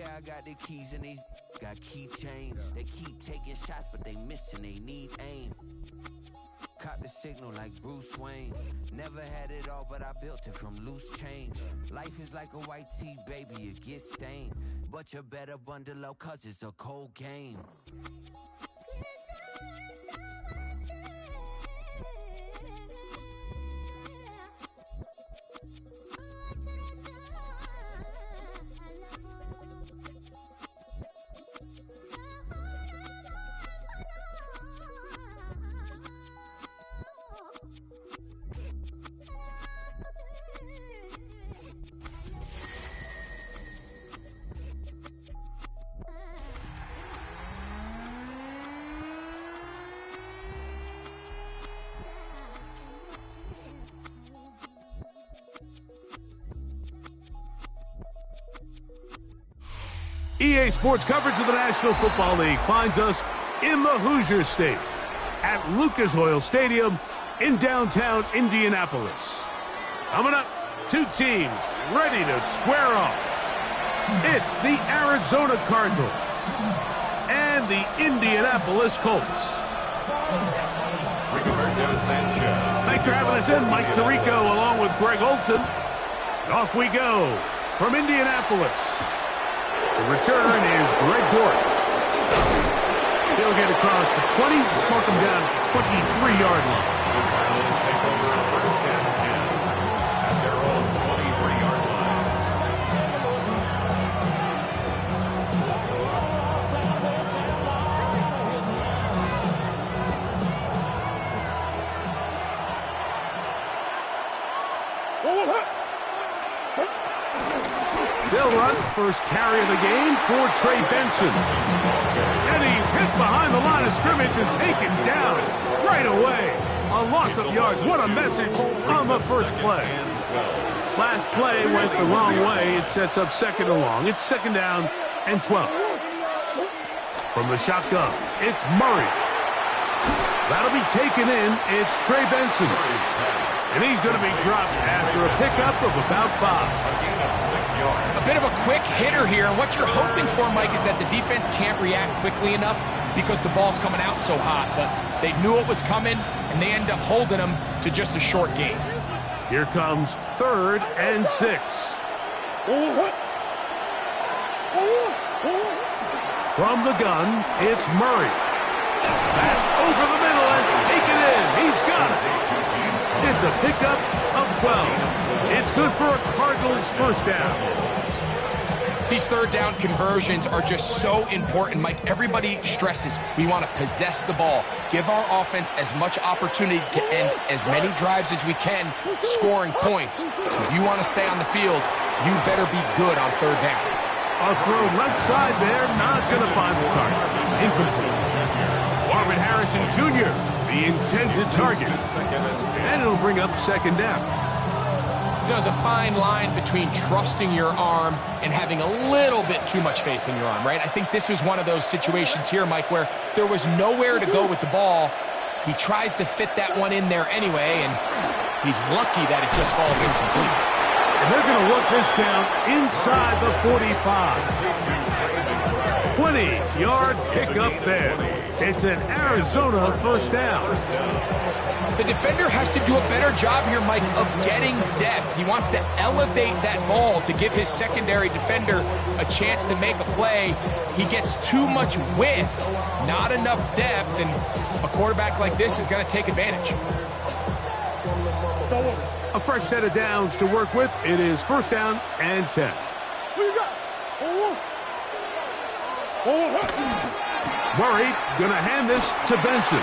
swear I got the keys and these got keychains. They keep taking shots, but they missing, they need aim. Caught the signal like Bruce Wayne. Never had it all, but I built it from loose change. Life is like a white tee, baby, it gets stained. But you better bundle up, cause it's a cold game. EA Sports coverage of the National Football League finds us in the Hoosier State at Lucas Oil Stadium in downtown Indianapolis. Coming up, two teams ready to square off. It's the Arizona Cardinals and the Indianapolis Colts. Thanks for having us in, Mike Tirico, along with Greg Olson. Off we go from Indianapolis. The return is Greg Gort. He'll get across the 20, mark him down at the 23-yard line. The Cardinals take over first and 10 at their own 23-yard line. They'll run first carry of the game for Trey Benson. And he's hit behind the line of scrimmage and taken down right away. A loss of yards. What a message on the first play. Last play went the wrong way. It sets up second and long. It's second down and 12. From the shotgun, it's Murray. That'll be taken in. It's Trey Benson. And he's going to be dropped after a pickup of about 5. A bit of a quick hitter here. And what you're hoping for, Mike, is that the defense can't react quickly enough because the ball's coming out so hot. But they knew it was coming, and they end up holding them to just a short game. Here comes 3rd and 6. From the gun, it's Murray. That's over the middle and taken in. He's got it. It's a pickup of 12. It's good for a Cardinals first down. These third down conversions are just so important, Mike. Everybody stresses we want to possess the ball, give our offense as much opportunity to end as many drives as we can, scoring points. If you want to stay on the field, you better be good on third down. A throw left side there, not going to find the target. Incomplete. Marvin Harrison Jr., the intended target. And it'll bring up second down. There's a fine line between trusting your arm and having a little bit too much faith in your arm, right? I think this was one of those situations here, Mike, where there was nowhere to go with the ball. He tries to fit that one in there anyway, and he's lucky that it just falls incomplete. And they're going to look this down inside the 45. 20-yard pickup there. It's an Arizona first down. The defender has to do a better job here, Mike, of getting depth. He wants to elevate that ball to give his secondary defender a chance to make a play. He gets too much width, not enough depth, and a quarterback like this is going to take advantage. A fresh set of downs to work with. It is first down and 10. Murray going to hand this to Benson.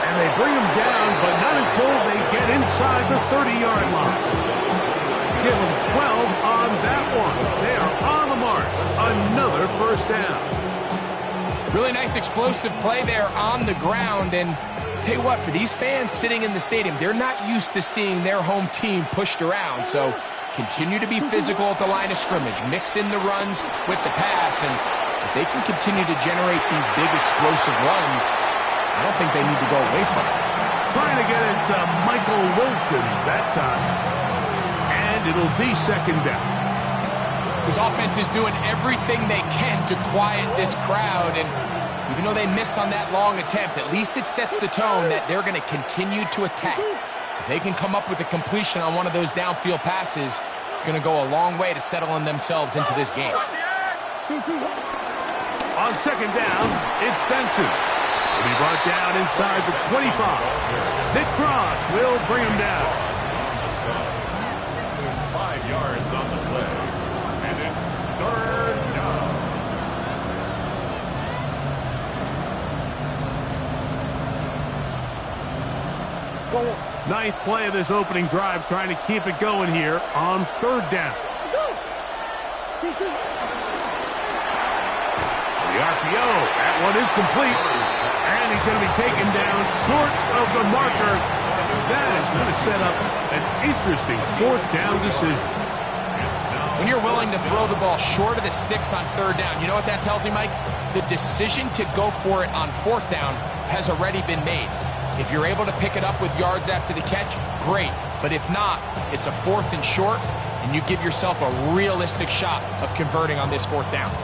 And they bring him down, but not until they get inside the 30-yard line. Give them 12 on that one. They are on the mark. Another first down. Really nice explosive play there on the ground. And tell you what, for these fans sitting in the stadium, they're not used to seeing their home team pushed around. So continue to be physical at the line of scrimmage. Mix in the runs with the pass. And if they can continue to generate these big explosive runs, I don't think they need to go away from it. Trying to get it to Michael Wilson that time. And it'll be second down. This offense is doing everything they can to quiet this crowd, and even though they missed on that long attempt, at least it sets the tone that they're going to continue to attack. If they can come up with a completion on one of those downfield passes, it's going to go a long way to settling themselves into this game. On second down, it's Benson. He'll be brought down inside the 25. Nick Cross will bring him down. 5 yards on the play, and it's third down. Ninth play of this opening drive, trying to keep it going here on third down. The RPO, that one is complete, and he's going to be taken down short of the marker. That is going to set up an interesting fourth down decision. When you're willing to throw the ball short of the sticks on third down, you know what that tells me, Mike? The decision to go for it on fourth down has already been made. If you're able to pick it up with yards after the catch, great. But if not, it's a fourth and short, and you give yourself a realistic shot of converting on this fourth down.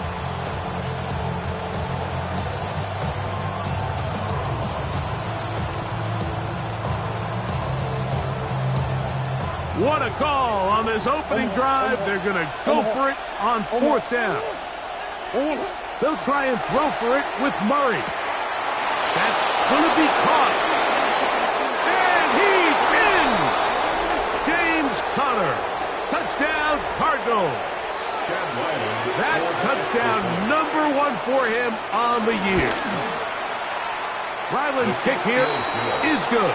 What a call on this opening drive. They're going to go for it on fourth down. They'll try and throw for it with Murray. That's going to be caught. And he's in! James Conner. Touchdown, Cardinals. That touchdown number 1 for him on the year. Ryland's kick here is good.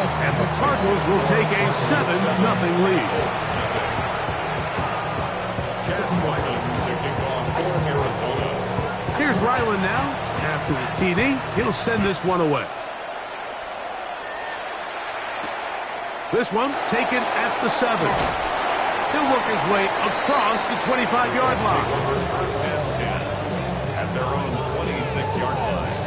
And the Cardinals will take a 7-0 lead. Here's Ryland now. After the TD, he'll send this one away. This one taken at the 7. He'll work his way across the 25-yard line. First and 10 at their own 26-yard line.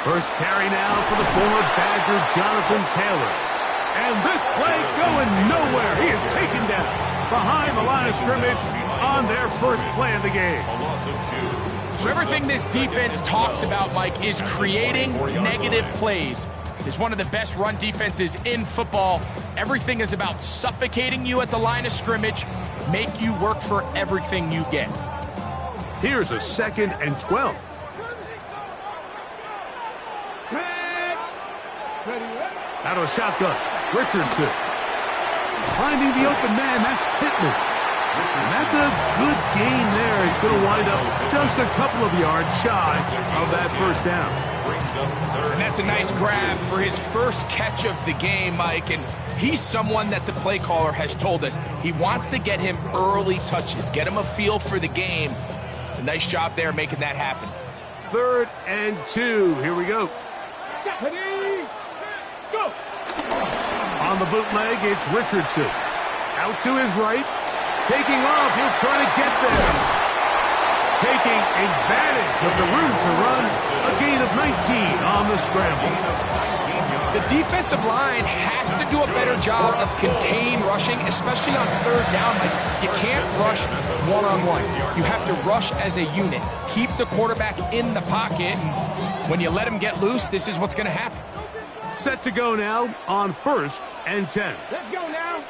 First carry now for the former Badger, Jonathan Taylor. And this play going nowhere. He is taken down behind the line of scrimmage on their first play of the game. A loss of 2. So everything this defense talks about, Mike, is creating negative plays. It's one of the best run defenses in football. Everything is about suffocating you at the line of scrimmage, make you work for everything you get. Here's a 2nd and 12. Out of a shotgun, Richardson. Finding the open man, that's Pittman. And that's a good gain there. It's going to wind up just a couple of yards shy of that first down. And that's a nice grab for his first catch of the game, Mike. And he's someone that the play caller has told us he wants to get him early touches, get him a feel for the game. A nice job there making that happen. 3rd and 2. Here we go. On the bootleg, it's Richardson. Out to his right. Taking off, he'll try to get there. Taking advantage of the room to run. A gain of 19 on the scramble. The defensive line has to do a better job of contain rushing, especially on third down. Like, you can't rush one-on-one. You have to rush as a unit. Keep the quarterback in the pocket, and when you let him get loose, this is what's going to happen. Set to go now on 1st and 10. Let's go now.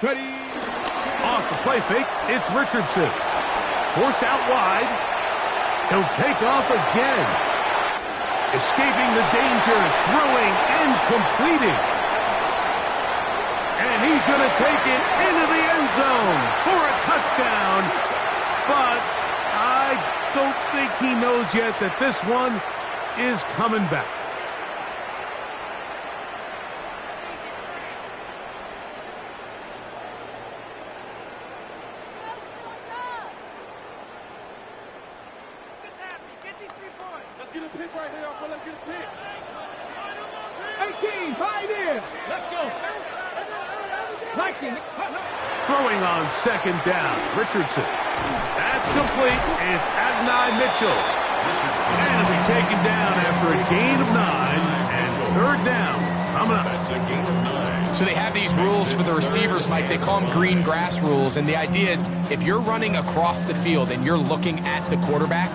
Ready. Off the play fake, it's Richardson. Forced out wide. He'll take off again. Escaping the danger, throwing and completing. And he's going to take it into the end zone for a touchdown. But I don't think he knows yet that this one is coming back. Let's get a pick right here, bro. Let's get a pick. 18, 5 in. Let's go. 19. Throwing on second down, Richardson. That's complete. It's Adonai Mitchell. And it'll be taken down after a gain of 9 and third down. Coming up. That's a gain of 9. So they have these rules for the receivers, Mike. They call them green grass rules. And the idea is if you're running across the field and you're looking at the quarterback,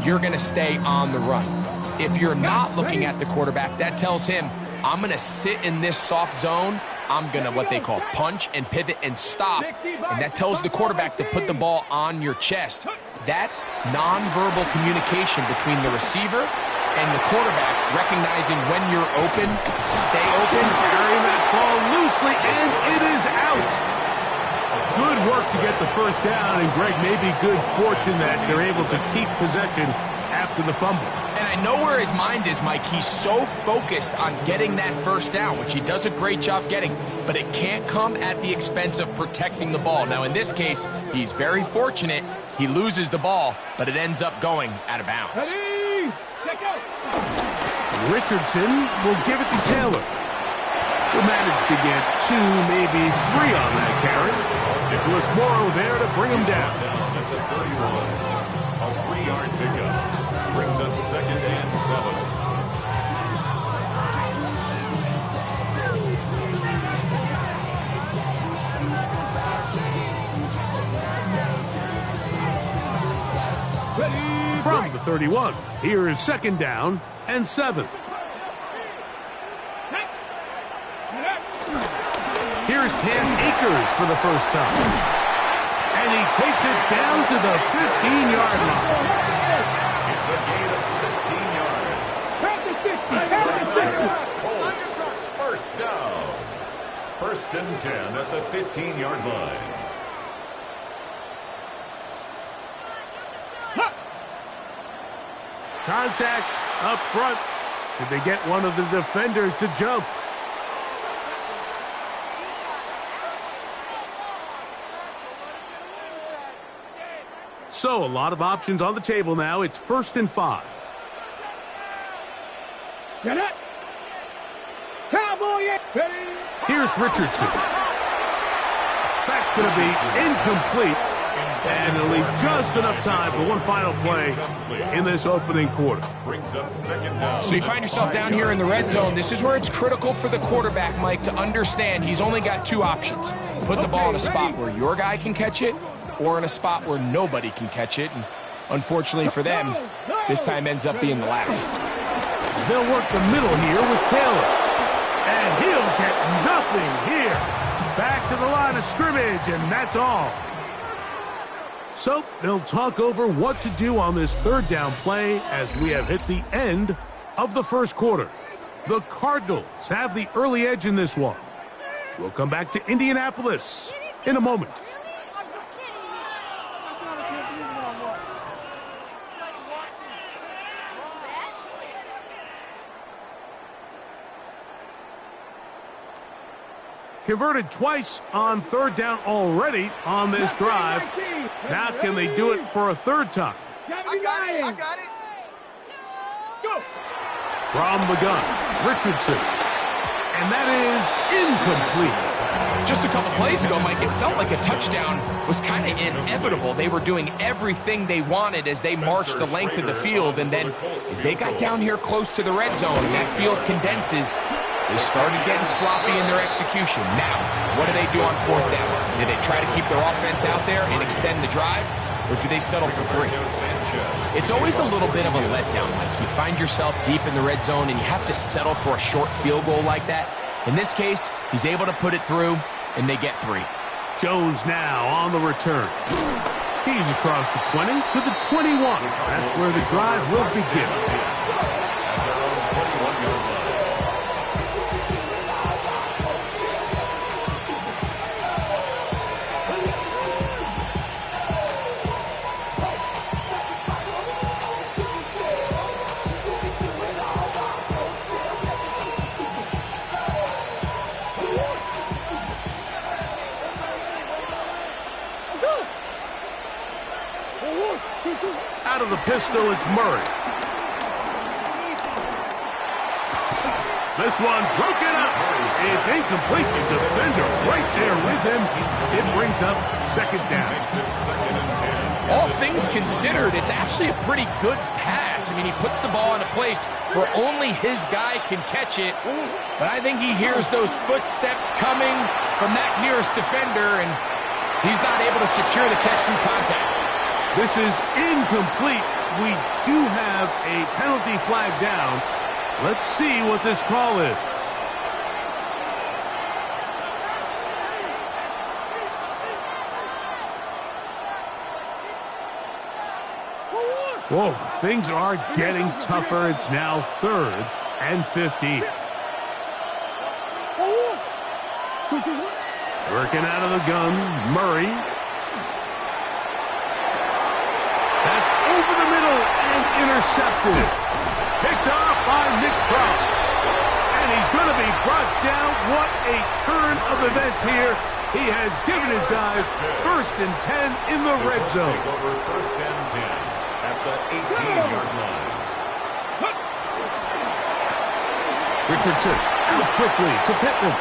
you're going to stay on the run. If you're not looking at the quarterback, that tells him, I'm going to sit in this soft zone. I'm going to what they call punch and pivot and stop. And that tells the quarterback to put the ball on your chest. That nonverbal communication between the receiver and the quarterback, recognizing when you're open, stay open. Carrying that ball loosely, and it is out. Good work to get the first down, and Greg, maybe good fortune that they're able to keep possession after the fumble. And I know where his mind is, Mike. He's so focused on getting that first down, which he does a great job getting, but it can't come at the expense of protecting the ball. Now, in this case, he's very fortunate. He loses the ball, but it ends up going out of bounds. Richardson will give it to Taylor. He'll manage to get 2, maybe 3 on that carry. Nicholas Morrow there to bring him down. Down at the 31. A 3-yard pickup. Brings up second and 7. From the 31, here is second down and 7. Here's Cam Akers for the first time. And he takes it down to the 15-yard line. It's a gain of 16 yards. Colts, first down. First and 10 at the 15-yard line. Contact up front. Did they get one of the defenders to jump? So, a lot of options on the table now. It's 1st and 5. Get it. Cowboy. Here's Richardson. That's going to be incomplete. And it'll leave just enough time for one final play in this opening quarter. Brings up second down. So you find yourself down here in the red zone. This is where it's critical for the quarterback, Mike, to understand he's only got 2 options. Put the ball in a spot where your guy can catch it, or in a spot where nobody can catch it. And unfortunately for them, this time ends up being the latter. They'll work the middle here with Taylor. And he'll get nothing here. Back to the line of scrimmage, and that's all. So they'll talk over what to do on this third down play as we have hit the end of the first quarter. The Cardinals have the early edge in this one. We'll come back to Indianapolis in a moment. Converted twice on third down already on this drive. Now can they do it for a third time? I got it. Go. From the gun, Richardson. And that is incomplete. Just a couple plays ago, Mike, it felt like a touchdown was kind of inevitable. They were doing everything they wanted as they marched the length of the field, and then as they got down here close to the red zone, that field condenses. They started getting sloppy in their execution. Now, what do they do on fourth down? Do they try to keep their offense out there and extend the drive, or do they settle for 3? It's always a little bit of a letdown, Mike. You find yourself deep in the red zone, and you have to settle for a short field goal like that. In this case, he's able to put it through, and they get 3. Jones now on the return. He's across the 20 to the 21. That's where the drive will begin. Out of the pistol, it's Murray. This one broken up. It's incomplete. The defender right there with him. It brings up second down. All things considered, it's actually a pretty good pass. I mean, he puts the ball in a place where only his guy can catch it. But I think he hears those footsteps coming from that nearest defender, and he's not able to secure the catch through contact. This is incomplete. We do have a penalty flag down. Let's see what this call is. Whoa, things are getting tougher. It's now 3rd and 50. Working out of the gun, Murray. That's over the middle and intercepted. Picked off by Nick Cross. And he's going to be brought down. What a turn of events here. He has given his guys 1st and 10 in the red zone. Over 1st and 10 at the 18-yard line. Richardson out quickly to Pittman.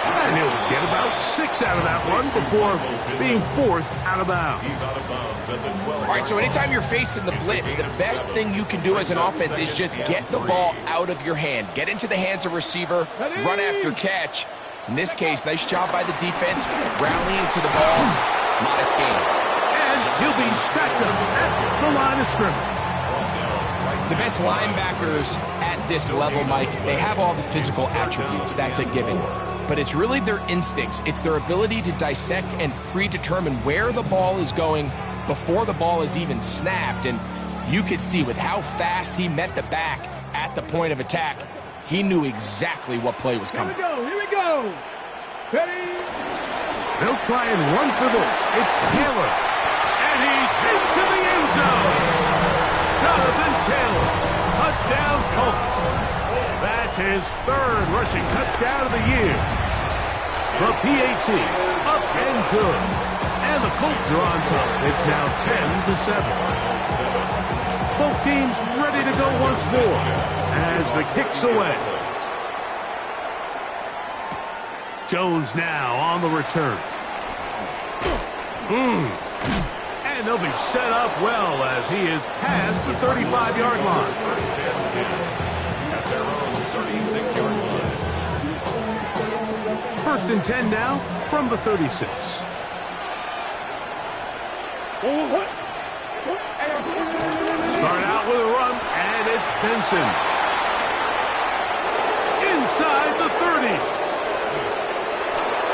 And he'll get about 6 out of that one before being forced out of bounds. He's out of bounds at the 12. All right, so anytime you're facing the blitz, the best thing you can do as an offense is just get the ball out of your hand. Get into the hands of receiver, run after catch. In this case, nice job by the defense, rallying to the ball. Modest gain. And he'll be stacked up at the line of scrimmage. The best linebackers at this level, Mike, they have all the physical attributes. That's a given. But it's really their instincts. It's their ability to dissect and predetermine where the ball is going before the ball is even snapped. And you could see with how fast he met the back at the point of attack, he knew exactly what play was coming. Here we go. Ready? They'll try and run for this. It's Taylor. And he's into the end zone. Jonathan Taylor. Touchdown, Colts. That's his 3rd rushing touchdown of the year. The PAT up and good. And the Colts are on top. It's now 10-7. Both teams ready to go once more as the kick's away. Jones now on the return. And they'll be set up well as he is past the 35-yard line. 1st and 10 at their own 36-yard line. 1st and 10 now from the 36. Start out with a run, and it's Benson. Inside the 30.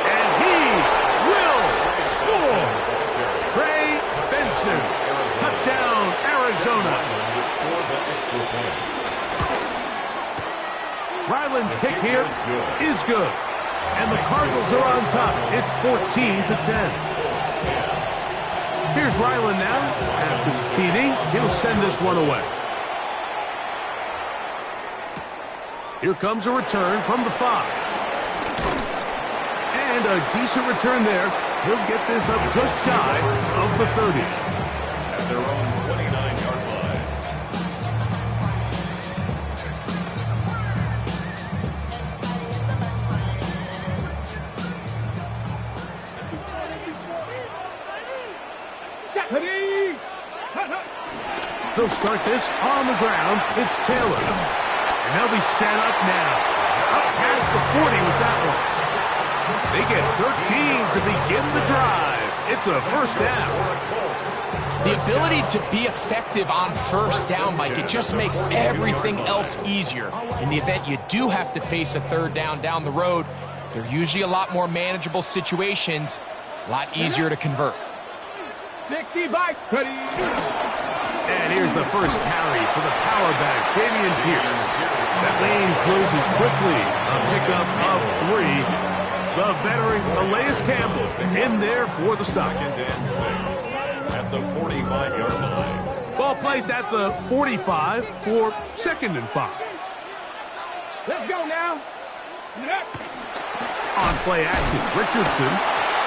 And he will score. Trey Benson. Touchdown, Arizona. Ryland's kick here is good. And the Cardinals are on top. It's 14-10. Here's Ryland now. After the TD, he'll send this one away. Here comes a return from the 5. And a decent return there. He'll get this up just shy of the 30. At their own 29-yard line. Ready? They'll start this on the ground. It's Taylor. And they'll be set up now. Up past the 40 with that one. They get 13 to begin the drive. It's a 1st down. The ability to be effective on 1st down, Mike, it just makes everything else easier. In the event you do have to face a 3rd down the road, they're usually a lot more manageable situations, a lot easier to convert. 60 back. Ready? And here's the first carry for the power back, Dameon Pierce. That lane closes quickly. A pickup of 3. The veteran Elias Campbell in there for the stop. 2nd and 6 at the 45-yard line. Ball placed at the 45 for 2nd and 5. Let's go now. On play action, Richardson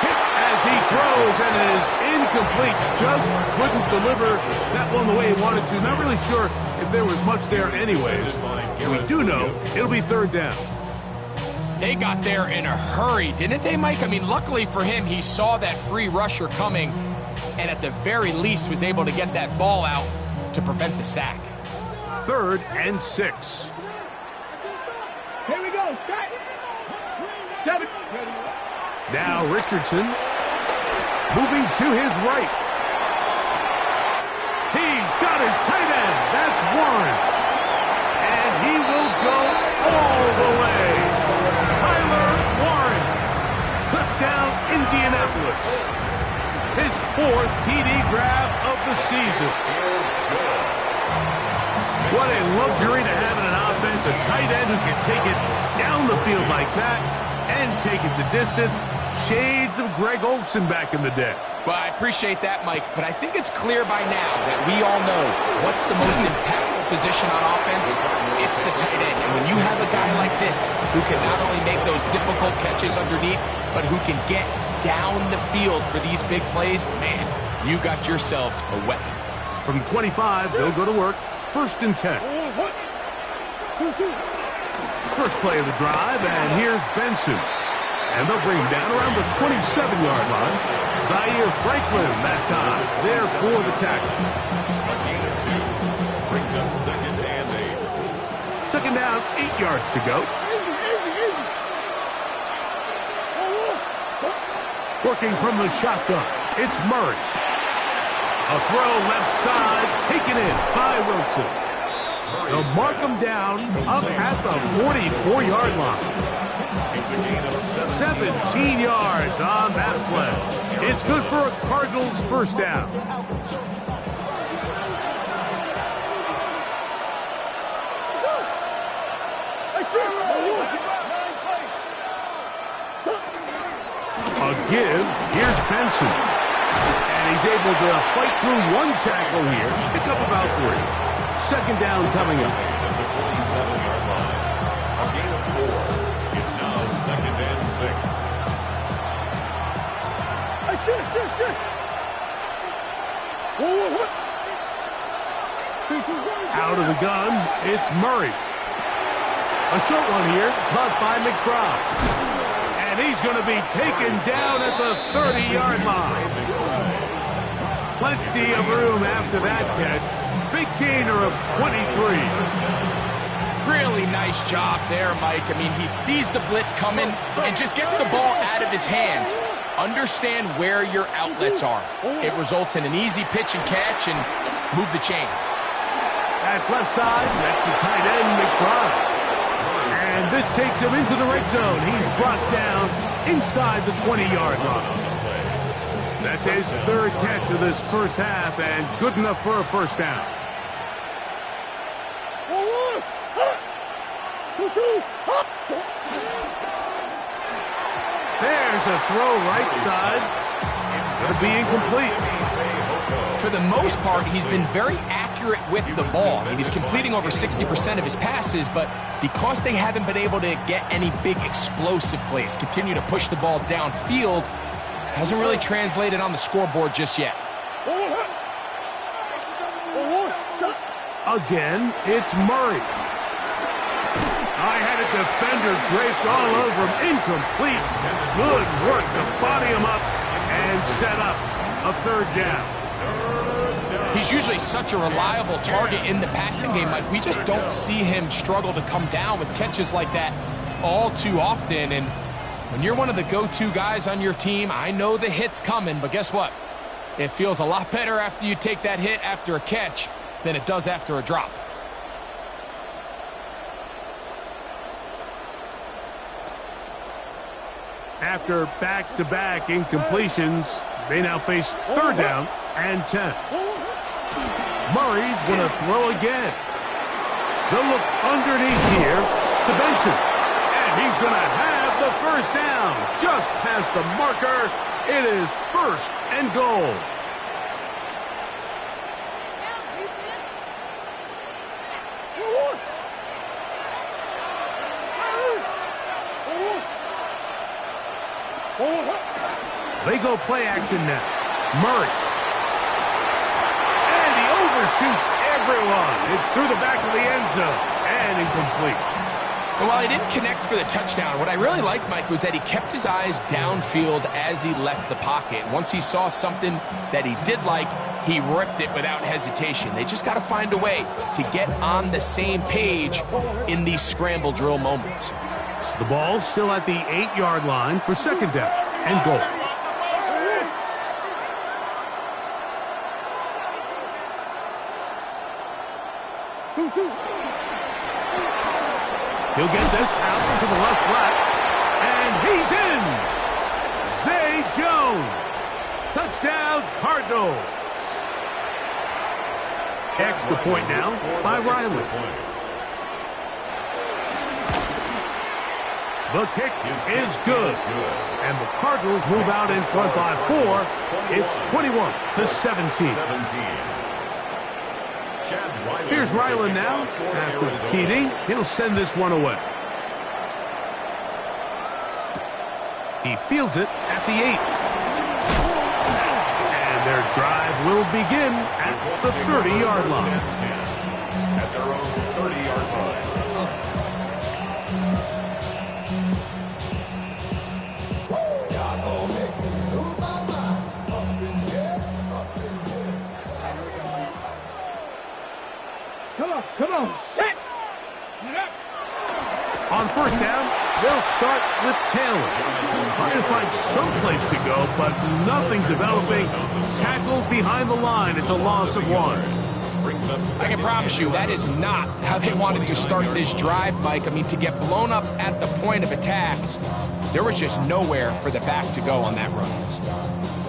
hit as he throws and is Incomplete. Just couldn't deliver that one the way he wanted to. Not really sure if there was much there anyways. We do know it'll be third down. They got there in a hurry, didn't they, Mike? I mean, luckily for him, he saw that free rusher coming and at the very least was able to get that ball out to prevent the sack. 3rd and 6. Here we go. 7. Now Richardson moving to his right. He's got his tight end. That's Warren. And he will go all the way. Tyler Warren. Touchdown, Indianapolis. His 4th TD grab of the season. What a luxury to have in an offense. A tight end who can take it down the field like that and take it the distance. Shades of Greg Olsen back in the day. Well, I appreciate that, Mike, but I think it's clear by now that we all know what's the most impactful position on offense. It's the tight end. And when you have a guy like this who can not only make those difficult catches underneath, but who can get down the field for these big plays, man, you got yourselves a weapon. From 25, they'll go to work. 1st and 10. First play of the drive, and here's Benson. And they'll bring him down around the 27-yard line. Zaire Franklin that time, there for the tackle. A gain of 2 brings up 2nd and 8. 2nd down, 8 yards to go. Working from the shotgun, it's Murray. A throw left side, taken in by Wilson. They'll mark him down up at the 44-yard line. 17 yards on that play. It's good for a Cardinals first down. A give. Here's Benson. And he's able to fight through one tackle here. Pick up about 3. 2nd down coming up. At the 47-yard line. A gain of 4. It's now 2nd and 6. Out of the gun, it's Murray. A short one here, caught by McBride. And he's going to be taken down at the 30-yard line. Plenty of room after that catch. Big gainer of 23. Really nice job there, Mike. I mean, he sees the blitz coming and just gets the ball out of his hands. Understand where your outlets are. It results in an easy pitch and catch and move the chains. That's left side. That's the tight end, McBride. And this takes him into the red zone. He's brought down inside the 20-yard line. That's his 3rd catch of this first half and good enough for a first down. There's a throw right side. It's going to be incomplete. For the most part, he's been very accurate with the ball. I mean, he's completing over 60% of his passes, but because they haven't been able to get any big explosive plays, continue to push the ball downfield, hasn't really translated on the scoreboard just yet. Again, it's Murray. I had a defender draped all over him. Incomplete. Good work to body him up and set up a 3rd down. He's usually such a reliable target in the passing game. Like, we just don't see him struggle to come down with catches like that all too often. And when you're one of the go-to guys on your team, I know the hit's coming, but guess what? It feels a lot better after you take that hit after a catch than it does after a drop. After back-to-back incompletions, they now face 3rd down and 10. Murray's going to throw again. They'll look underneath here to Benson. And he's going to have the first down. Just past the marker. It is 1st and goal. They go play action now. Murray. And he overshoots everyone. It's through the back of the end zone and incomplete. And while he didn't connect for the touchdown, what I really liked, Mike, was that he kept his eyes downfield as he left the pocket. Once he saw something that he did like, he ripped it without hesitation. They just got to find a way to get on the same page in these scramble drill moments. The ball's still at the 8-yard line for second down and goal. He'll get this out to the left flat, and he's in! Zay Jones! Touchdown, Cardinals! Extra point now by Riley. The kick is good, and the Cardinals move out in front by 4. It's 21-17. Here's Ryland now. After the TD, he'll send this one away. He fields it at the 8. And their drive will begin at the 30-yard line. At their own 30-yard line. Come on, set! On first down, they'll start with Taylor. Trying to find some place to go, but nothing developing. Tackled behind the line. It's a loss of 1. I can promise you that is not how they wanted to start this drive, Mike. I mean, to get blown up at the point of attack, there was just nowhere for the back to go on that run.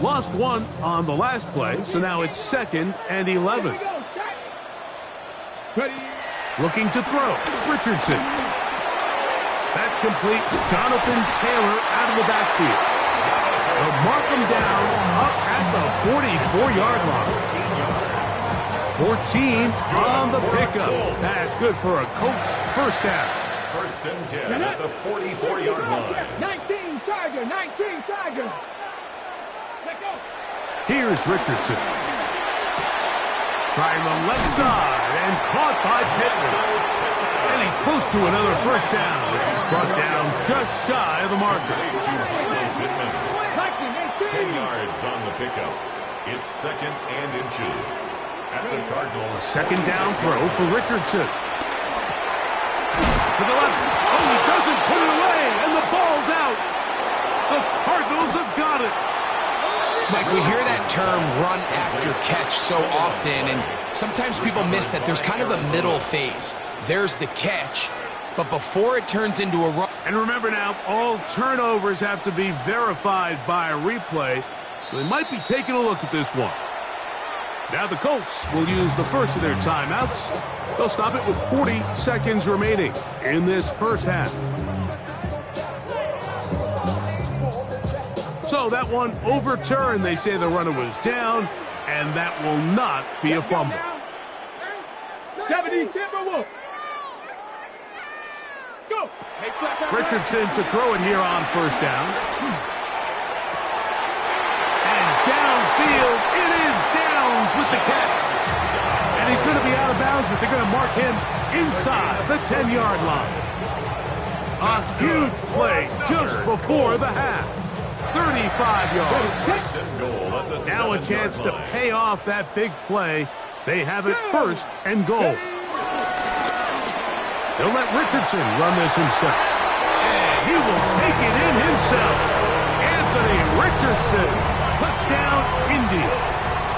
Lost 1 on the last play, so now it's 2nd and 11. Looking to throw. Richardson. That's complete. Jonathan Taylor out of the backfield. They'll mark him down up at the 44-yard line. 14 on the pickup. That's good for a Colts first down. First and 10 at the 44-yard line. 19 Charger, 19 Charger. Let go. Here's Richardson. Trying the left side and caught by Pittman. And he's close to another first down. He's brought down just shy of the marker. 10 yards on the pickup. It's 2nd and inches. At the Cardinals. Second down throw for Richardson. To the left. Oh, he doesn't put it away, and the ball's out. The Cardinals have got it. Mike, we hear that term run after catch so often, and sometimes people miss that there's kind of a middle phase. There's the catch, but before it turns into a run. And remember now, all turnovers have to be verified by a replay, so they might be taking a look at this one. Now the Colts will use the first of their timeouts. They'll stop it with 40 seconds remaining in this first half. So that one overturned. They say the runner was down, and that will not be a fumble. 70 Timberwolves. Go. Richardson to throw it here on first down. And downfield, it is Downs with the catch. And he's going to be out of bounds, but they're going to mark him inside the 10-yard line. A huge play just before the half. 35 yards. Now a chance to pay off that big play. They have it first and goal. They'll let Richardson run this himself. And he will take it in himself. Anthony Richardson. Touchdown, Indy.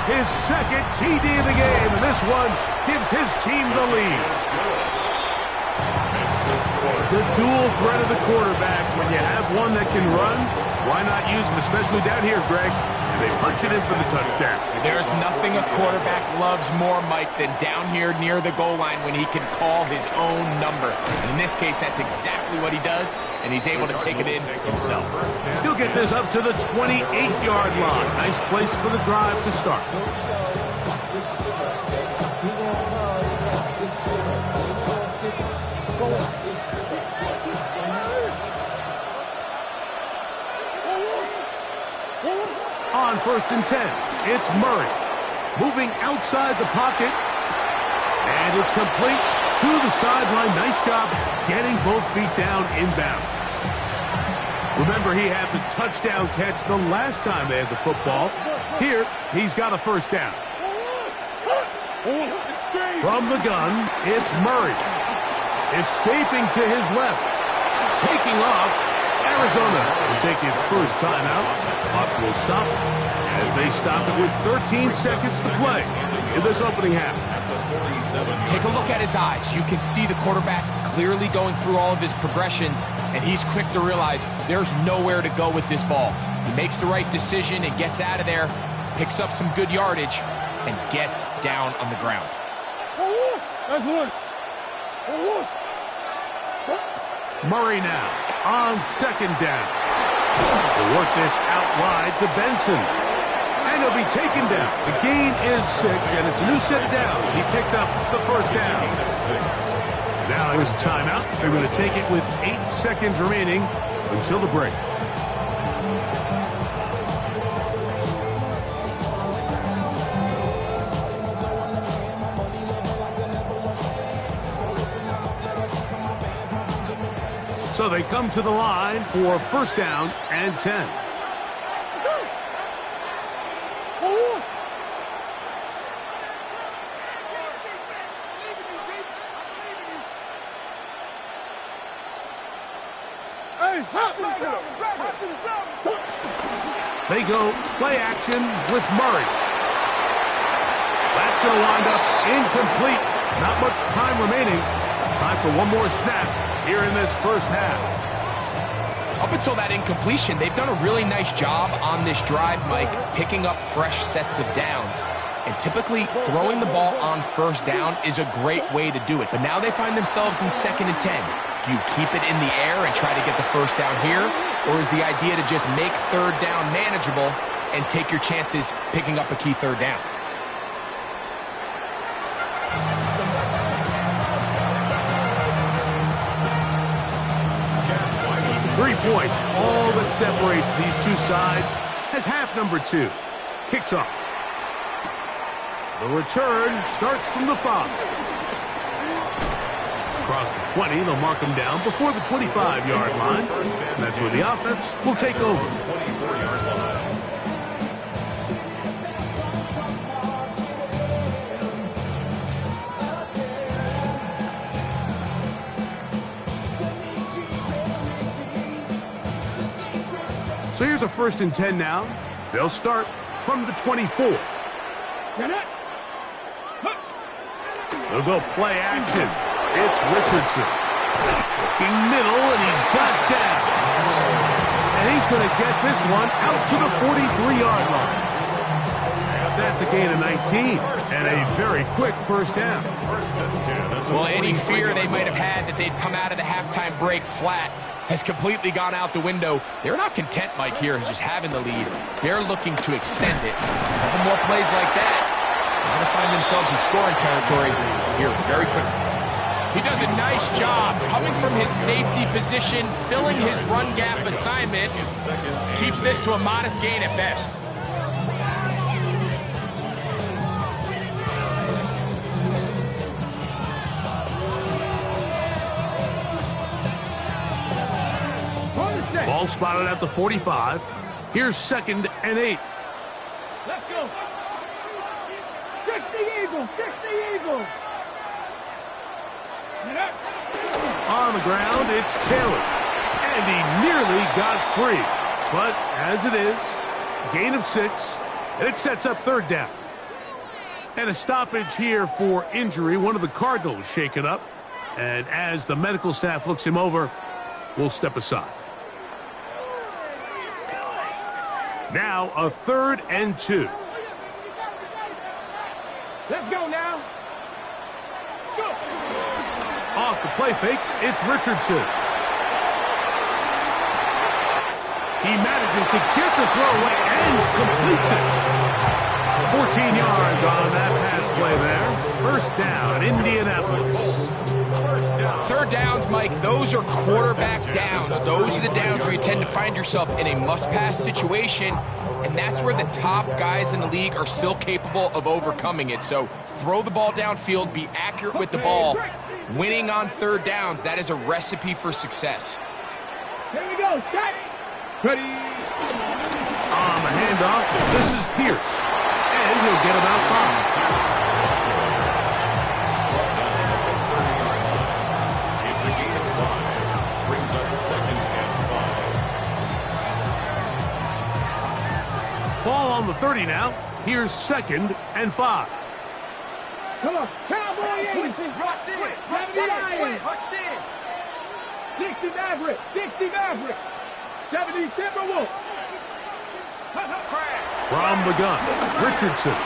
His second TD of the game, and this one gives his team the lead. The dual threat of the quarterback. When you have one that can run, why not use him, especially down here, Greg? And they punch it in for the touchdown. There's nothing a quarterback loves more, Mike, than down here near the goal line when he can call his own number. And in this case, that's exactly what he does, and he's able to take it in himself. He'll get this up to the 28-yard line. Nice place for the drive to start. On first and 10. it's Murray. Moving outside the pocket. And it's complete to the sideline. Nice job getting both feet down inbounds. Remember, he had the touchdown catch the last time they had the football. Here, he's got a first down. From the gun, it's Murray. Escaping to his left. Taking off. Arizona will take its first timeout. Clock will stop as they stop it with 13 seconds to play in this opening half. Take a look at his eyes. You can see the quarterback clearly going through all of his progressions, and he's quick to realize there's nowhere to go with this ball. He makes the right decision and gets out of there, picks up some good yardage, and gets down on the ground. Murray now on second down. He'll work this out wide to Benson. And he'll be taken down. The gain is 6, and it's a new set of downs. He picked up the first down. Now here's a timeout. They're going to take it with 8 seconds remaining until the break. So they come to the line for first down and 10. They go play action with Murray. That's going to wind up incomplete. Not much time remaining. Time for one more snap here in this first half. Up until that incompletion, they've done a really nice job on this drive, Mike, picking up fresh sets of downs. And typically, throwing the ball on first down is a great way to do it. But now they find themselves in 2nd and 10. Do you keep it in the air and try to get the first down here? Or is the idea to just make third down manageable and take your chances picking up a key third down? Three points, all that separates these two sides, as half number 2 kicks off. The return starts from the 5. Across the 20, they'll mark him down before the 25-yard line. And that's where the offense will take over. 24-yard line. So here's a 1st and 10 now. They'll start from the 24. They'll go play action. It's Richardson. Looking middle, and he's got downs. And he's going to get this one out to the 43-yard line. And that's a gain of 19. And a very quick first down. Well, any fear they might have had that they'd come out of the halftime break flat has completely gone out the window. They're not content, Mike, here, just having the lead. They're looking to extend it. A couple more plays like that, they're going to find themselves in scoring territory here very quickly. He does a nice job coming from his safety position, filling his run gap assignment. Keeps this to a modest gain at best. Ball spotted at the 45. Here's 2nd and 8. Let's go. 60 Eagles, 60 Eagles. On the ground, it's Taylor. And he nearly got free. But as it is, gain of 6, and it sets up 3rd down. And a stoppage here for injury. One of the Cardinals shaken up. And as the medical staff looks him over, we'll step aside. Now a 3rd and 2. Let's go now. Go. Off the play fake, it's Richardson. He manages to get the throw away and completes it. 14 yards on that pass play there. First down, Indianapolis. 3rd downs, Mike. Mike, those are quarterback downs. Those are the downs where you tend to find yourself in a must-pass situation, and that's where the top guys in the league are still capable of overcoming it. So throw the ball downfield, be accurate with the ball. Winning on third downs, that is a recipe for success. Here we go, set. Ready. On the handoff, this is Pierce, and he'll get about 5. It's a gain of 5. Brings up 2nd and 5. Ball on the 30 now. Here's 2nd and 5. Come on, Cowboy 80. 70 Lions. 60 Maverick. 60 Maverick. 70 Timberwolves. From the gun, Richardson.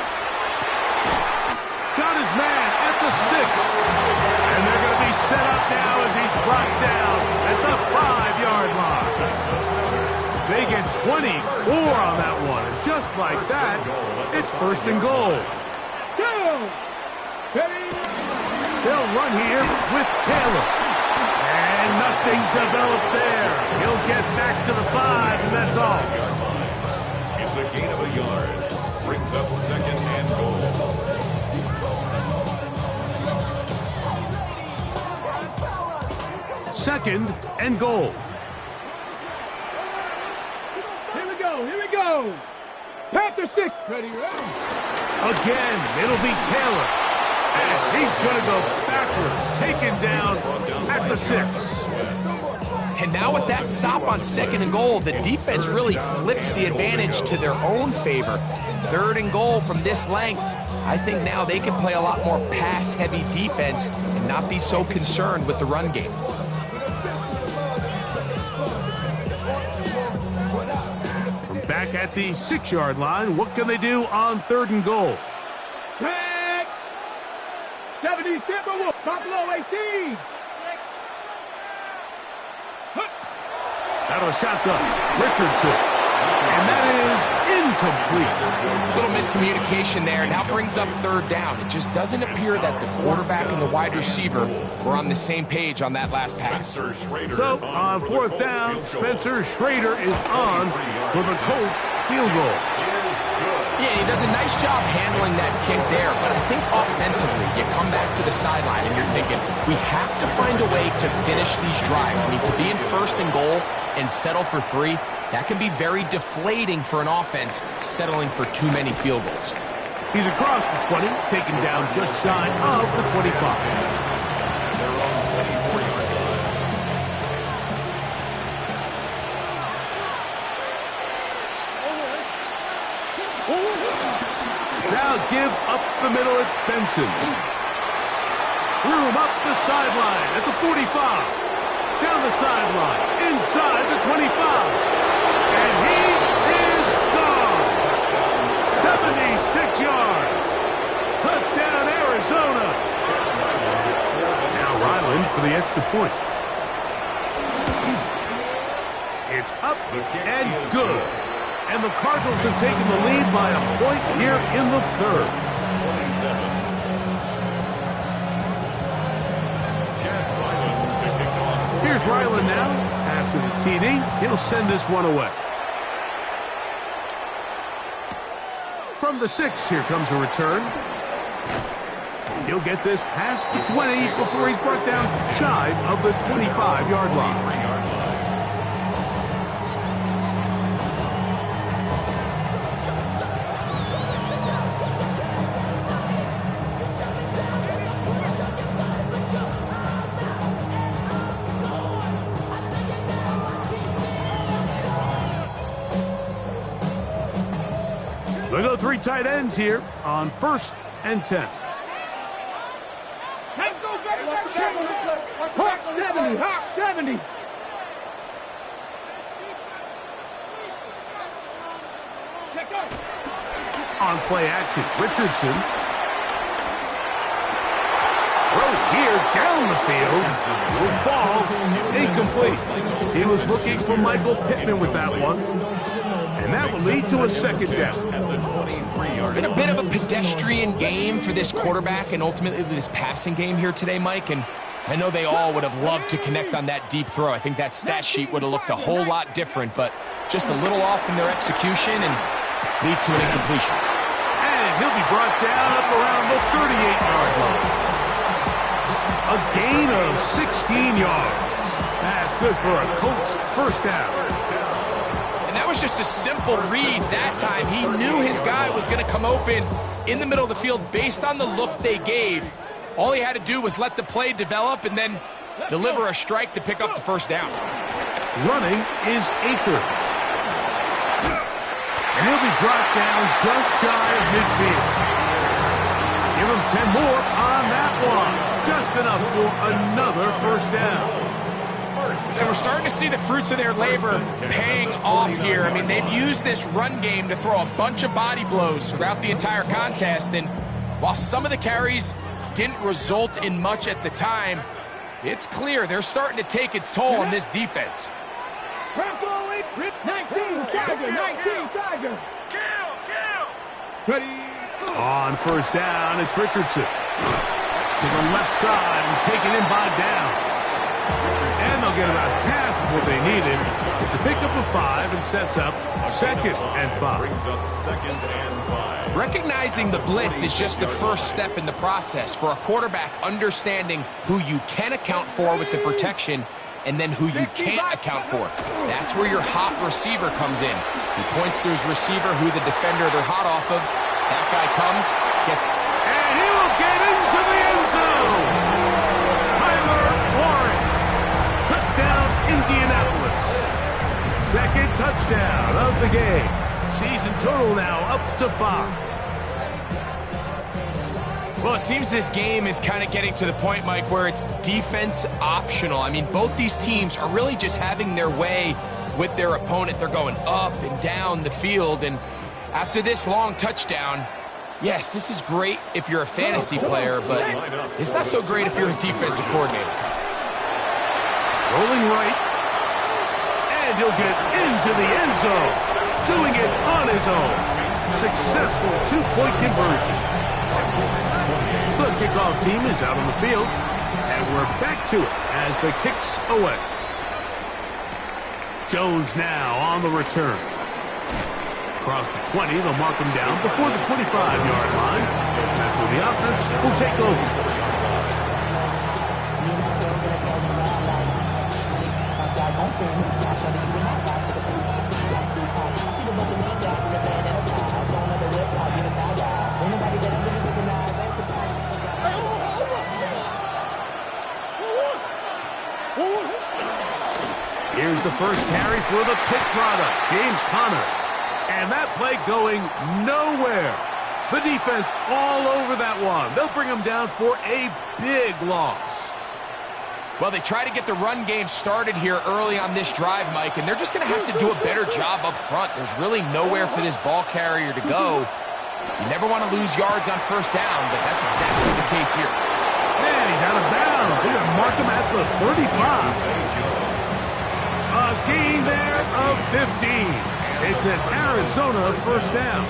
Got his man at the 6. And they're going to be set up now as he's brought down at the 5-yard line. They get 24 on that one. And just like that, it's 1st and goal. They'll run here with Taylor. And nothing developed there. He'll get back to the 5, and that's all. It's a gain of a yard. Brings up 2nd and goal. Second and goal. Here we go, here we go. Panther 6. Ready, Again, it'll be Taylor. And he's going to go backwards, taken down at the 6. And now with that stop on 2nd and goal, the defense really flips the advantage to their own favor. 3rd and goal from this length. I think now they can play a lot more pass-heavy defense and not be so concerned with the run game. From back at the 6-yard line, what can they do on 3rd and goal? 70 Timberwolves. Buffalo 18. Out of a shotgun, Richardson. And that is incomplete. A little miscommunication there, and now brings up 3rd down. It just doesn't appear that the quarterback and the wide receiver were on the same page on that last pass. So on 4th down, Spencer Schrader is on for the Colts field goal. Yeah, he does a nice job handling that kick there, but I think offensively, you come back to the sideline and you're thinking, we have to find a way to finish these drives. I mean, to be in 1st and goal and settle for 3, that can be very deflating for an offense settling for too many field goals. He's across the 20, taken down just shy of the 25. Now give up the middle, it's Benson. Room up the sideline at the 45. Down the sideline, inside the 25. And he is gone. 76 yards. Touchdown, Arizona. Now Ryland for the extra point. It's up and good. And the Cardinals have taken the lead by a point here in the 3rd. Here's Ryland now. After the TD, he'll send this one away. From the 6, here comes a return. He'll get this past the 20 before he's brought down shy of the 25-yard line. They go 3 tight ends here on 1st and 10. Let's go, baby. Hawk 70. Hawk 70. On play action, Richardson. Throw here down the field. Will fall incomplete. He was looking for Michael Pittman with that one. And that will lead to a 2nd down. It's been a bit of a pedestrian game for this quarterback and ultimately this passing game here today, Mike. And I know they all would have loved to connect on that deep throw. I think that stat sheet would have looked a whole lot different, but just a little off in their execution and leads to an incompletion. And he'll be brought down up around the 38-yard line. A gain of 16 yards. That's good for a Colts first down. And that was just a simple read that time. He knew his guy was going to come open in the middle of the field based on the look they gave. All he had to do was let the play develop and then deliver a strike to pick up the first down. Running is Akers. And he'll be brought down just shy of midfield. Give him 10 more on that one. Just enough for another first down. And we're starting to see the fruits of their labor paying off here. I mean, they've used this run game to throw a bunch of body blows throughout the entire contest. And while some of the carries didn't result in much at the time, it's clear they're starting to take its toll on this defense. 19 Tiger. Ready. On first down, it's Richardson. To the left side and taken in by Downs. And they'll get about half of what they needed. It's a pickup of 5 and sets up 2nd and 5. Brings up 2nd and 5. Recognizing the blitz is just the first step in the process for a quarterback understanding who you can account for with the protection and then who you can't account for. That's where your hot receiver comes in. He points to his receiver who the defender they're hot off of. That guy comes, gets... And he will get into the end zone. Tyler Warren. Touchdown, Indianapolis. 2nd touchdown of the game. Season total now up to 5. Well, it seems this game is kind of getting to the point, Mike, where it's defense optional. I mean, both these teams are really just having their way with their opponent. They're going up and down the field, and after this long touchdown, yes, this is great if you're a fantasy player, but it's not so great if you're a defensive coordinator. Rolling right, and he'll get into the end zone, doing it on his own. Successful 2-point conversion. The kickoff team is out on the field, and we're back to it as the kick's away. Jones now on the return. Across the 20, they'll mark him down before the 25-yard line. That's where the offense will take over. Here's the first carry for the Pitt product, James Conner. And that play going nowhere. The defense all over that one. They'll bring him down for a big loss. Well, they try to get the run game started here early on this drive, Mike, and they're just going to have to do a better job up front. There's really nowhere for this ball carrier to go. You never want to lose yards on first down, but that's exactly the case here. And he's out of bounds. They just mark him at the 35. A gain there of 15. It's an Arizona first down.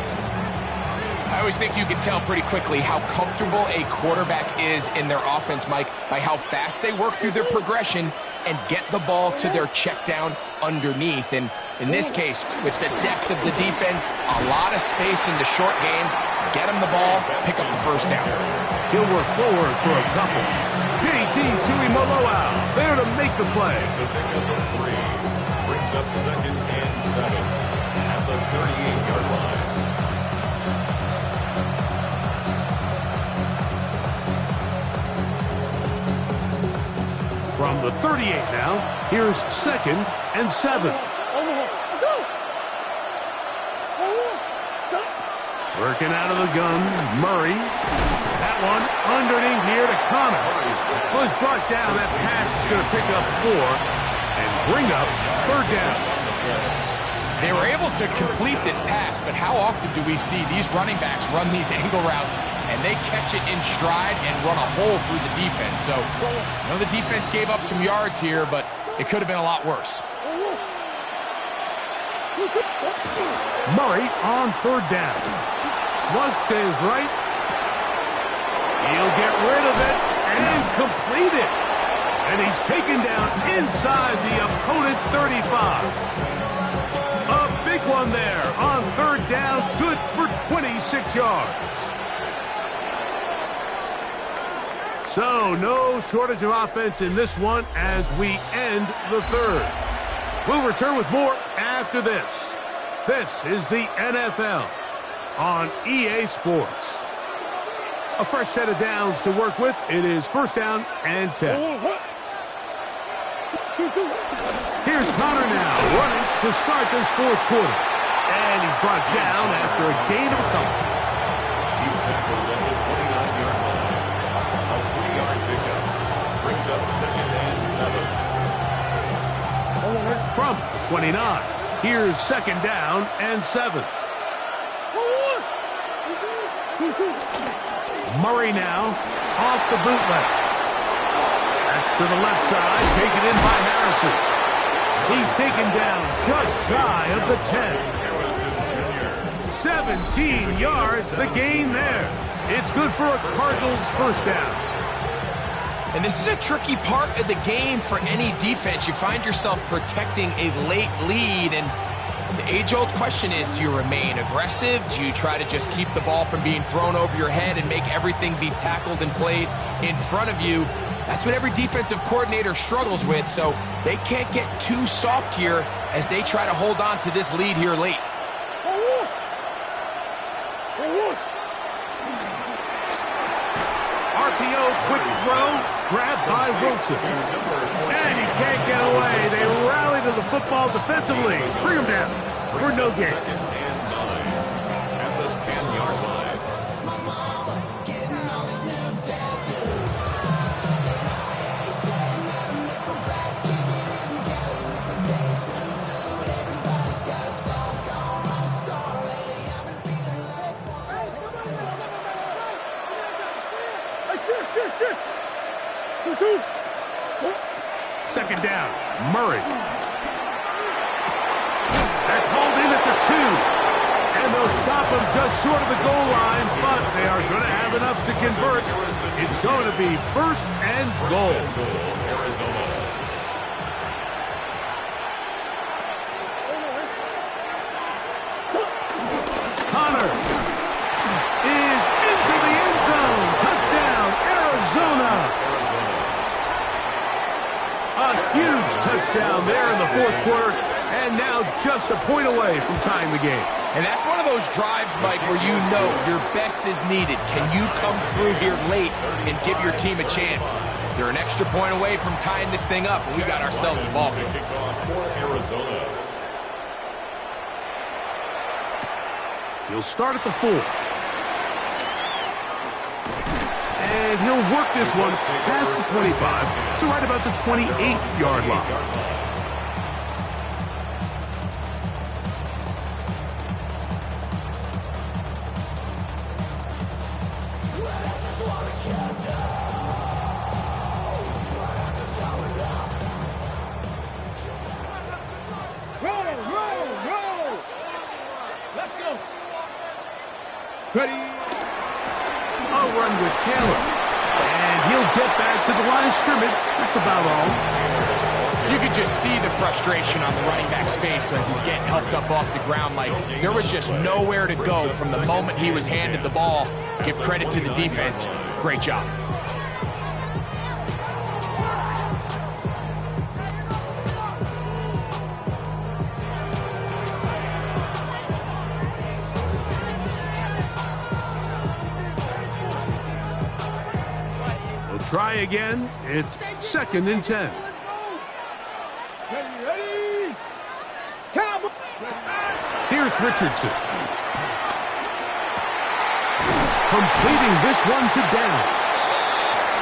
I always think you can tell pretty quickly how comfortable a quarterback is in their offense, Mike, by how fast they work through their progression and get the ball to their check down underneath. And in this case, with the depth of the defense, a lot of space in the short game, get him the ball, pick up the first down. He'll work forward for a couple. JT Tuimoloau there to make the play. It's a pickup of 3. Brings up 2nd and 7 at the 38-yard line. From the 38 now, here's 2nd and 7. Working out of the gun, Murray. That one underneath here to Conner. Was brought down. That pass is going to pick up 4 and bring up 3rd down. They were able to complete this pass, but how often do we see these running backs run these angle routes and they catch it in stride and run a hole through the defense? So, I know the defense gave up some yards here, but it could have been a lot worse. Murray on 3rd down. Flush to his right. He'll get rid of it and complete it. And he's taken down inside the opponent's 35. A big one there on third down, good for 26 yards. So, no shortage of offense in this one as we end the third. We'll return with more after this. This is the NFL on EA Sports. A fresh set of downs to work with. It is first down and 10. Here's Connor now running to start this fourth quarter. And he's brought down after a gain of a couple. He's tackled at the 29-yard line. A 3-yard pickup brings up second and 7. From the 29, here's second down and 7. Murray now off the bootleg. That's to the left side, taken in by Harrison. He's taken down just shy of the 10. 17 yards, the gain there. It's good for a Cardinals first down. And this is a tricky part of the game for any defense. You find yourself protecting a late lead, and the age-old question is, do you remain aggressive? Do you try to just keep the ball from being thrown over your head and make everything be tackled and played in front of you? That's what every defensive coordinator struggles with, so they can't get too soft here as they try to hold on to this lead here late. RPO, quick throw, grabbed by Wilson. And he can't get away. They rally to the football defensively. Bring him down for no gain. Second and 9 at the 10-yard line. Second down, Murray. That's hauled in at the 2. And they'll stop him just short of the goal lines, but they are going to have enough to convert. It's going to be first and goal. Arizona. Connor is into the end zone. Touchdown, Arizona. A huge touchdown there in the fourth quarter, and now just a point away from tying the game. And that's one of those drives, Mike, where you know your best is needed. Can you come through here late and give your team a chance? They're an extra point away from tying this thing up, and we got ourselves a ball game. Kickoff for Arizona. He'll start at the 4. And he'll work this one past the 25 to right about the 28-yard line. Roll! Let's go! Ready? A run with Taylor. And he'll get back to the line of scrimmage. That's about all. You could just see the frustration on the running back's face as he's getting helped up off the ground. Like, there was just nowhere to go from the moment he was handed the ball. Give credit to the defense. Great job. Try again. It's second and 10. Ready? Cowboy! Here's Richardson. Completing this one to Downs.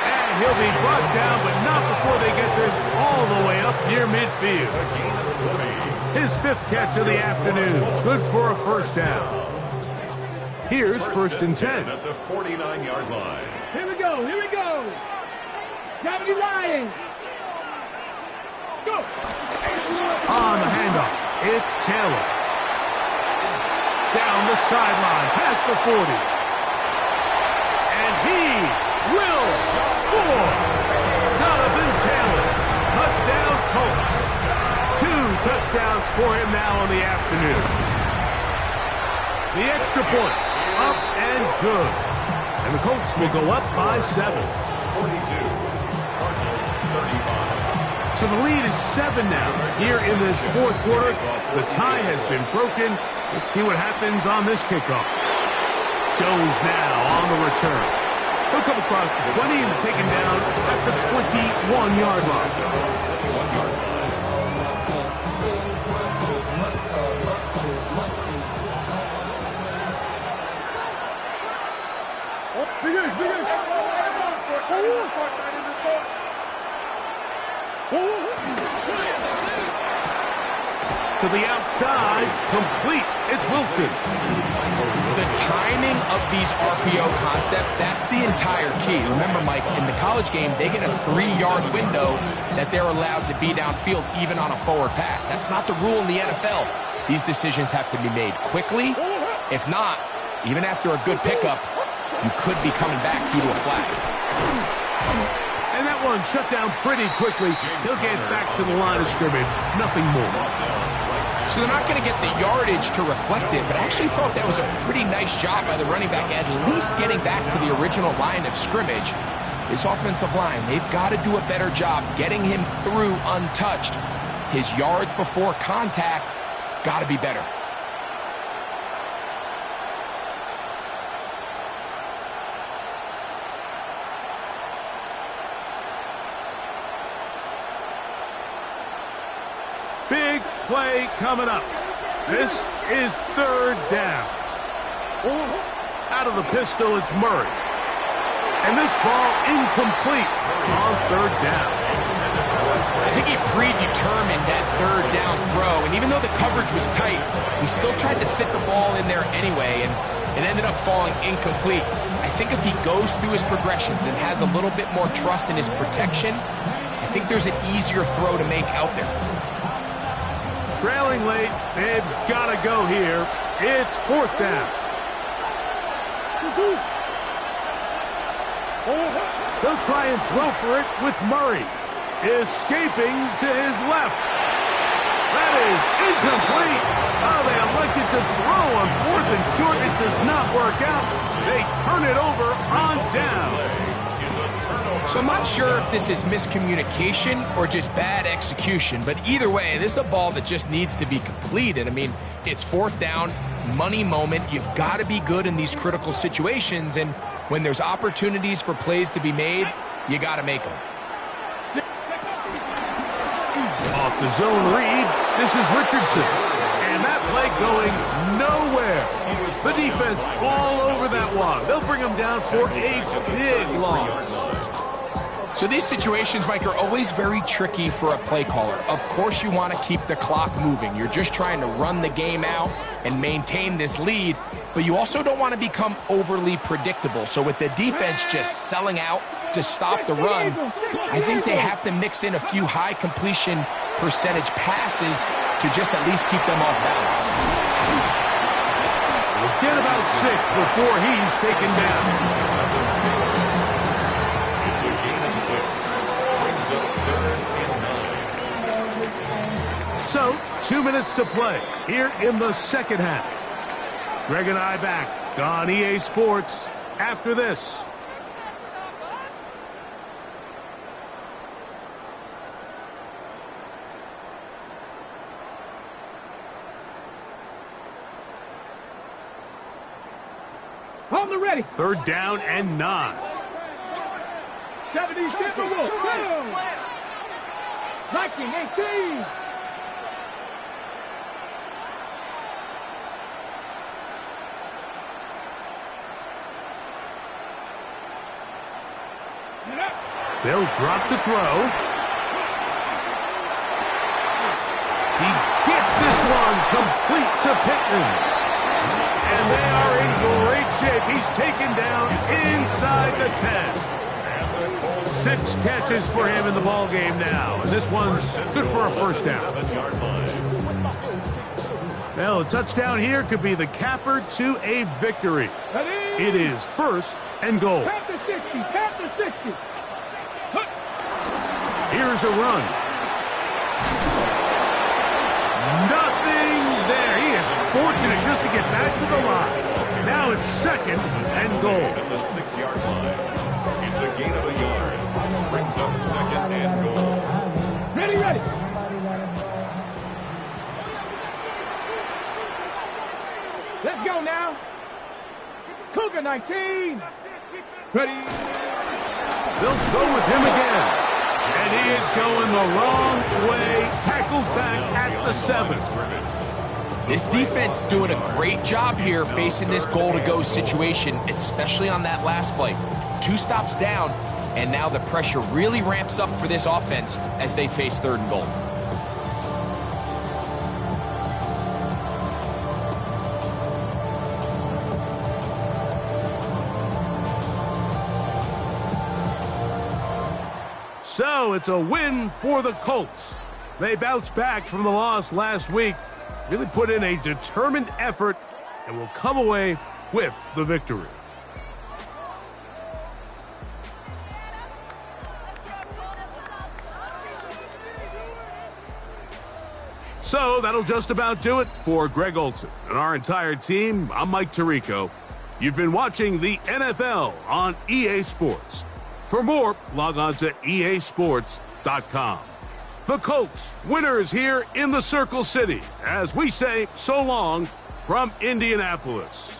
And he'll be brought down, but not before they get this all the way up near midfield. His 5th catch of the afternoon. Good for a first down. Here's first and 10. At the 49-yard line. Here we go! Gravity Lions! Go! On the handoff, it's Taylor. Down the sideline, past the 40. And he will score! Donovan Taylor for him now on the afternoon. The extra point, up and good. And the Colts will go up by 7. 42, Cardinals 35. So the lead is 7 now. Here in this fourth quarter, the tie has been broken. Let's see what happens on this kickoff. Jones now on the return. He'll come across the 20 and take him down at the 21-yard line. To the outside, complete. It's Wilson. The timing of these RPO concepts, that's the entire key. Remember, Mike, in the college game, they get a 3-yard window that they're allowed to be downfield even on a forward pass. That's not the rule in the NFL. These decisions have to be made quickly. If not, even after a good pickup, you could be coming back due to a flag. And that one shut down pretty quickly. He'll get back to the line of scrimmage. Nothing more. So they're not going to get the yardage to reflect it, but I actually thought that was a pretty nice job by the running back, at least getting back to the original line of scrimmage. This offensive line, they've got to do a better job getting him through untouched. His yards before contact got to be better. Big play coming up. This is 3rd down. Out of the pistol, it's Murray. And this ball incomplete on 3rd down. I think he predetermined that 3rd down throw, and even though the coverage was tight, he still tried to fit the ball in there anyway, and it ended up falling incomplete. I think if he goes through his progressions and has a little bit more trust in his protection, I think there's an easier throw to make out there. Trailing late, they've got to go here. It's 4th down. They'll try and throw for it with Murray. Escaping to his left. That is incomplete. Oh, they elected to throw on 4th and short. It does not work out. They turn it over on down. So I'm not sure if this is miscommunication or just bad execution, but either way, this is a ball that just needs to be completed. I mean, it's 4th down, money moment. You've got to be good in these critical situations, and when there's opportunities for plays to be made, you got to make them. Off the zone read, this is Richardson. And that play going nowhere. The defense all over that one. They'll bring him down for a big loss. So these situations, Mike, are always very tricky for a play caller. Of course you want to keep the clock moving. You're just trying to run the game out and maintain this lead, but you also don't want to become overly predictable. So with the defense just selling out to stop the run, I think they have to mix in a few high completion percentage passes to just at least keep them off balance. We'll get about 6 before he's taken down. So, 2 minutes to play here in the second half. Greg and I back on EA Sports after this. On the ready. 3rd down and 9. 70 Timberwolves. 1918. They'll drop to throw. He gets this one complete to Pittman. And they are in great shape. He's taken down inside the 10. 6 catches for him in the ball game now. And this one's good for a 1st down. Well, a touchdown here could be the capper to a victory. It is 1st and goal. Panther 60. Panther 60. Here's a run. Nothing there. He is fortunate just to get back to the line. Now it's 2nd and goal. At the 6-yard line. It's a gain of a yard. Brings up 2nd and goal. Ready, ready. Let's go now. Cougar 19. Ready. They'll go with him again. And he is going the wrong way. Tackled back at the 7. This defense is doing a great job here facing this goal-to-go situation, especially on that last play. 2 stops down, and now the pressure really ramps up for this offense as they face 3rd and goal. So it's a win for the Colts. They bounced back from the loss last week, really put in a determined effort, and will come away with the victory. So that'll just about do it for Greg Olson and our entire team. I'm Mike Tirico. You've been watching the NFL on EA Sports. For more, log on to easports.com. The Colts, winners here in the Circle City, as we say so long from Indianapolis.